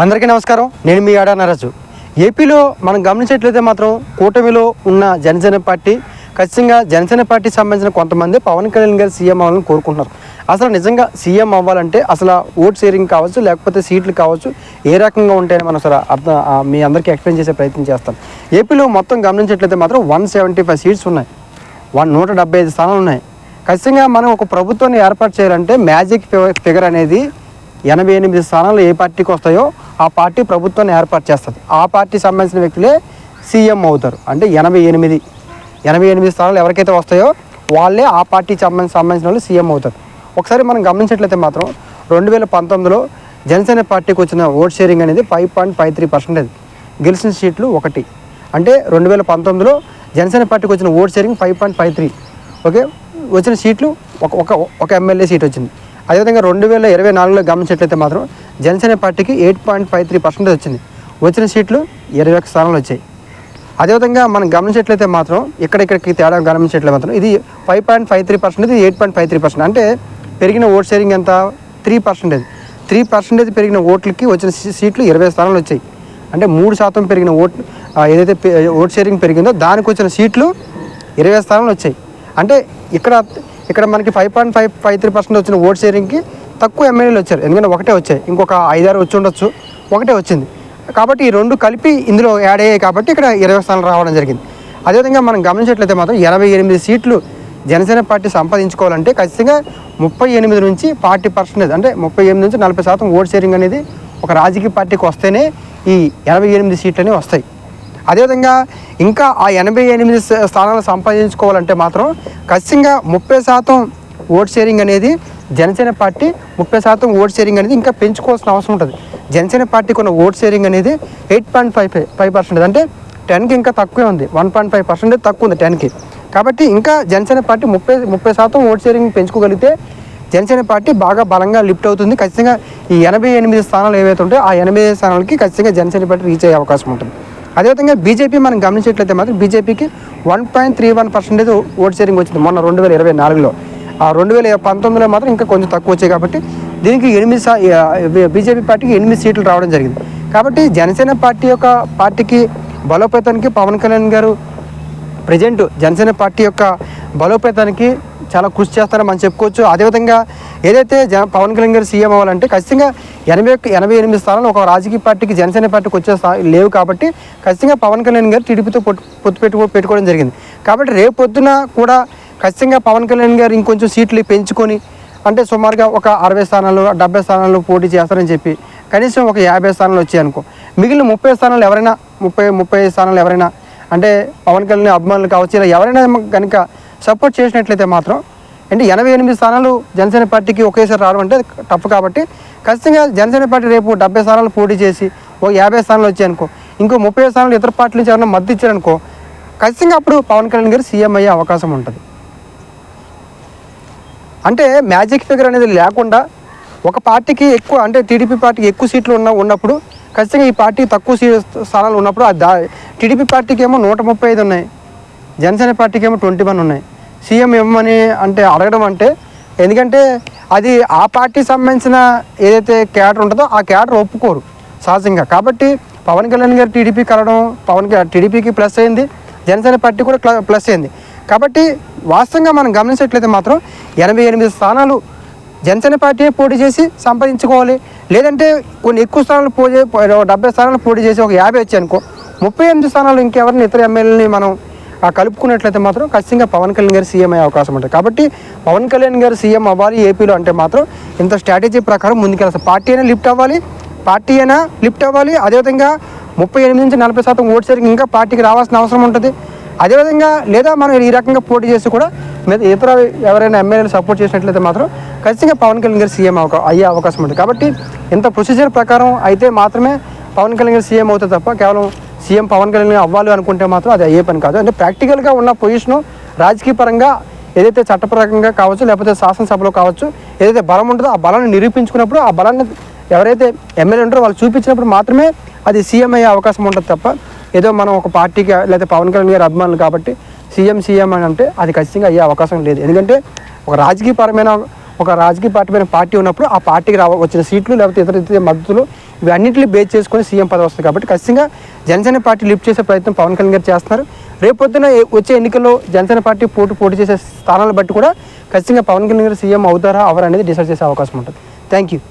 అందరికీ నమస్కారం. నేను మీ ఆడా నరాజు. ఏపీలో మనం గమనించేట్లయితే మాత్రం కూటమిలో ఉన్న జనసేన పార్టీ ఖచ్చితంగా జనసేన పార్టీకి సంబంధించిన కొంతమంది పవన్ కళ్యాణ్ గారు సీఎం అవ్వాలని కోరుకుంటున్నారు. అసలు నిజంగా సీఎం అవ్వాలంటే అసలు ఓట్ షేరింగ్ కావచ్చు, లేకపోతే సీట్లు కావచ్చు, ఏ రకంగా ఉంటాయని మనం అసలు మీ అందరికీ ఎక్స్ప్లెయిన్ చేసే ప్రయత్నం చేస్తాం. ఏపీలో మొత్తం గమనించేట్లయితే మాత్రం 175 సీట్స్ ఉన్నాయి, 175 స్థానాలు ఉన్నాయి. ఖచ్చితంగా మనం ఒక ప్రభుత్వాన్ని ఏర్పాటు చేయాలంటే మ్యాజిక్ ఫిగర్ అనేది 88 స్థానాలు ఏ పార్టీకి వస్తాయో ఆ పార్టీ ప్రభుత్వాన్ని ఏర్పాటు చేస్తుంది. ఆ పార్టీ సంబంధించిన వ్యక్తులే సీఎం అవుతారు. అంటే 88 స్థానాలు ఎవరికైతే వస్తాయో వాళ్ళే ఆ పార్టీకి సంబంధించిన వాళ్ళు సీఎం అవుతారు. ఒకసారి మనం గమనించినట్లయితే మాత్రం 2019లో జనసేన పార్టీకి వచ్చిన ఓట్ షేరింగ్ అనేది 5.53%. గెలిచిన సీట్లు 1. అంటే 2019లో జనసేన పార్టీకి వచ్చిన ఓట్ షేరింగ్ 5.53. ఓకే, వచ్చిన సీట్లు ఒక ఎమ్మెల్యే సీట్ వచ్చింది. అదేవిధంగా 2024లో గమనించినట్లయితే మాత్రం జనసేన పార్టీకి 8.53% వచ్చింది. వచ్చిన సీట్లు 21 స్థానాలు వచ్చాయి. అదేవిధంగా మనం గమనించేట్లయితే మాత్రం ఇక్కడికి తేడా గమనించేట్లయితే మాత్రం ఇది 5.53%, ఇది 8.53%. అంటే పెరిగిన ఓట్ షేరింగ్ ఎంత? 3%. పెరిగిన ఓట్లకి వచ్చిన సీట్లు 20 స్థానాలు వచ్చాయి. అంటే 3% పెరిగిన ఏదైతే ఓట్ షేరింగ్ పెరిగిందో దానికి వచ్చిన సీట్లు 20 స్థానాలు వచ్చాయి. అంటే ఇక్కడ మనకి 5.53% వచ్చిన ఓట్ షేరింగ్కి తక్కువ ఎమ్మెల్యేలు వచ్చారు. ఎందుకంటే ఒకటే వచ్చాయి, ఇంకొక 5-6 వచ్చి ఉండొచ్చు, ఒకటే వచ్చింది. కాబట్టి ఈ రెండు కలిపి ఇందులో యాడ్ అయ్యాయి కాబట్టి ఇక్కడ 20 స్థానాలు రావడం జరిగింది. అదేవిధంగా మనం గమనించినట్లయితే మాత్రం 88 సీట్లు జనసేన పార్టీ సంపాదించుకోవాలంటే ఖచ్చితంగా 38 నుంచి 40%, అంటే 38 నుంచి 40% ఓట్ షేరింగ్ అనేది ఒక రాజకీయ పార్టీకి వస్తేనే ఈ 88 సీట్లు అనేవి వస్తాయి. అదేవిధంగా ఇంకా ఆ 88 స్థానాలు సంపాదించుకోవాలంటే మాత్రం ఖచ్చితంగా 30% ఓట్ షేరింగ్ అనేది జనసేన పార్టీ 30% ఓట్ షేరింగ్ అనేది ఇంకా పెంచుకోవాల్సిన అవసరం ఉంటుంది. జనసేన పార్టీకి ఉన్న ఓట్ షేరింగ్ అనేది 8.55%, అంటే 10కి ఇంకా తక్కువే ఉంది. 1.5% తక్కువ ఉంది 10కి. కాబట్టి ఇంకా జనసేన పార్టీ 30% ఓట్ షేరింగ్ పెంచుకోగలిగితే జనసేన పార్టీ బాగా బలంగా లిఫ్ట్ అవుతుంది. ఖచ్చితంగా ఈ 88 స్థానాలు ఏవైతే ఉంటాయో ఆ 88 స్థానాలకి ఖచ్చితంగా జనసేన పార్టీ రీచ్ అయ్యే అవకాశం ఉంటుంది. అదేవిధంగా బీజేపీ మనం గమనించేట్లయితే మాత్రం బీజేపీకి 1.31% ఓట్ షేరింగ్ వచ్చింది మొన్న 2024లో. 2019లో మాత్రం ఇంకా కొంచెం తక్కువ వచ్చాయి. కాబట్టి దీనికి బీజేపీ పార్టీకి 8 సీట్లు రావడం జరిగింది. కాబట్టి జనసేన పార్టీకి బలోపేతానికి పవన్ కళ్యాణ్ గారు ప్రజెంట్ జనసేన పార్టీ యొక్క బలోపేతానికి చాలా కృషి చేస్తారని మనం చెప్పుకోవచ్చు. అదేవిధంగా ఏదైతే పవన్ కళ్యాణ్ గారు సీఎం అవ్వాలంటే ఖచ్చితంగా 88 స్థానాలు ఒక రాజకీయ పార్టీకి జనసేన పార్టీకి వచ్చే లేవు. కాబట్టి ఖచ్చితంగా పవన్ కళ్యాణ్ గారు టీడీపీతో పొత్తు పెట్టుకోవడం జరిగింది. కాబట్టి రేపు పొద్దున కూడా ఖచ్చితంగా పవన్ కళ్యాణ్ గారు ఇంకొంచెం సీట్లు పెంచుకొని, అంటే సుమారుగా ఒక 60 స్థానాలు 70 స్థానాలు పోటీ చేస్తారని చెప్పి కనీసం ఒక 50 స్థానాలు వచ్చాయనుకో, మిగిలిన 30 స్థానాలు ఎవరైనా 30 స్థానాలు ఎవరైనా అంటే పవన్ కళ్యాణ్ అభిమానులు కావచ్చు, ఇలా ఎవరైనా కనుక సపోర్ట్ చేసినట్లయితే మాత్రం అంటే 88 స్థానాలు జనసేన పార్టీకి ఒకేసారి రావడం అంటే టఫ్. కాబట్టి ఖచ్చితంగా జనసేన పార్టీ రేపు 70 స్థానాలు పోటీ చేసి ఒక 50 స్థానాలు వచ్చాయనుకో, ఇంకో 30 స్థానాలు ఇతర పార్టీల నుంచి ఎవరైనా మద్దతు ఇచ్చారనుకో, ఖచ్చితంగా అప్పుడు పవన్ కళ్యాణ్ గారు సీఎం అయ్యే అవకాశం ఉంటుంది. అంటే మ్యాజిక్ ఫిగర్ అనేది లేకుండా ఒక పార్టీకి ఎక్కువ, అంటే టీడీపీ పార్టీకి ఎక్కువ సీట్లు ఉన్నప్పుడు ఖచ్చితంగా ఈ పార్టీ తక్కువ స్థానాలు ఉన్నప్పుడు టీడీపీ పార్టీకి ఏమో 135 ఉన్నాయి, జనసేన పార్టీకి ఏమో 21 ఉన్నాయి. సీఎం ఇవ్వమని అంటే అడగడం అంటే, ఎందుకంటే అది ఆ పార్టీకి సంబంధించిన ఏదైతే క్యాడర్ ఉంటుందో ఆ క్యాడర్ ఒప్పుకోరు సహజంగా. కాబట్టి పవన్ కళ్యాణ్ గారు టీడీపీ కలవడం టీడీపీకి ప్లస్ అయింది, జనసేన పార్టీ కూడా ప్లస్ అయింది. కాబట్టి వాస్తవంగా మనం గమనించినట్లయితే మాత్రం 88 స్థానాలు జనసేన పార్టీ పోటీ చేసి సంపాదించుకోవాలి. లేదంటే కొన్ని ఎక్కువ స్థానాలు 70 స్థానాలు పోటీ చేసి ఒక 50 వచ్చాయనుకో, 38 స్థానాలు ఇంకెవరిని ఇతర ఎమ్మెల్యేని మనం కలుపుకున్నట్లయితే మాత్రం ఖచ్చితంగా పవన్ కళ్యాణ్ గారు సీఎం అయ్యే అవకాశం ఉంటుంది. కాబట్టి పవన్ కళ్యాణ్ గారు సీఎం అవ్వాలి ఏపీలో అంటే మాత్రం ఇంత స్ట్రాటజీ ప్రకారం ముందుకెళ్ళాలి. పార్టీ అయినా లిఫ్ట్ అవ్వాలి. అదేవిధంగా 38 నుంచి 40% ఓట్ షేరింగ్ ఇంకా పార్టీకి రావాల్సిన అవసరం ఉంటుంది. అదేవిధంగా లేదా మనం ఈ రకంగా పోటీ చేసి కూడా ఇతర ఎవరైనా ఎమ్మెల్యేలు సపోర్ట్ చేసినట్లయితే మాత్రం ఖచ్చితంగా పవన్ కళ్యాణ్ గారు సీఎం అయ్యే అవకాశం ఉంటుంది. కాబట్టి ఇంత ప్రొసీజర్ ప్రకారం అయితే మాత్రమే పవన్ కళ్యాణ్ గారు సీఎం అవుతుంది తప్ప కేవలం సీఎం పవన్ కళ్యాణ్ అవ్వాలి అనుకుంటే మాత్రం అది అయ్యే పని కాదు. అంటే ప్రాక్టికల్గా ఉన్న పొజిషను రాజకీయ పరంగా ఏదైతే చట్టపరంగా కావచ్చు, లేకపోతే శాసనసభలో కావచ్చు, ఏదైతే బలం ఉంటుందో ఆ బలాన్ని నిరూపించుకున్నప్పుడు ఆ బలాన్ని ఎవరైతే ఎమ్మెల్యే ఉంటారో వాళ్ళు చూపించినప్పుడు మాత్రమే అది సీఎం అయ్యే అవకాశం ఉంటుంది తప్ప ఏదో మనం ఒక పార్టీకి లేకపోతే పవన్ కళ్యాణ్ గారి అభిమానులు కాబట్టి సీఎం అని అంటే అది ఖచ్చితంగా అయ్యే అవకాశం లేదు. ఎందుకంటే ఒక రాజకీయపరమైన ఒక రాజకీయ పార్టీ ఉన్నప్పుడు ఆ పార్టీకి వచ్చిన సీట్లు లేకపోతే ఇతర మద్దతులు ఇవన్నింటినీ బేస్ చేసుకొని సీఎం పదవి వస్తుంది. కాబట్టి ఖచ్చితంగా జనసేన పార్టీ లిఫ్ట్ చేసే ప్రయత్నం పవన్ కళ్యాణ్ గారు చేస్తున్నారు. రేపొద్దున వచ్చే ఎన్నికల్లో జనసేన పార్టీ పోటీ చేసే స్థానాలను బట్టి కూడా ఖచ్చితంగా పవన్ కళ్యాణ్ గారు సీఎం అవుతారా అవరు అనేది డిసైడ్ చేసే అవకాశం ఉంటుంది. Thank you.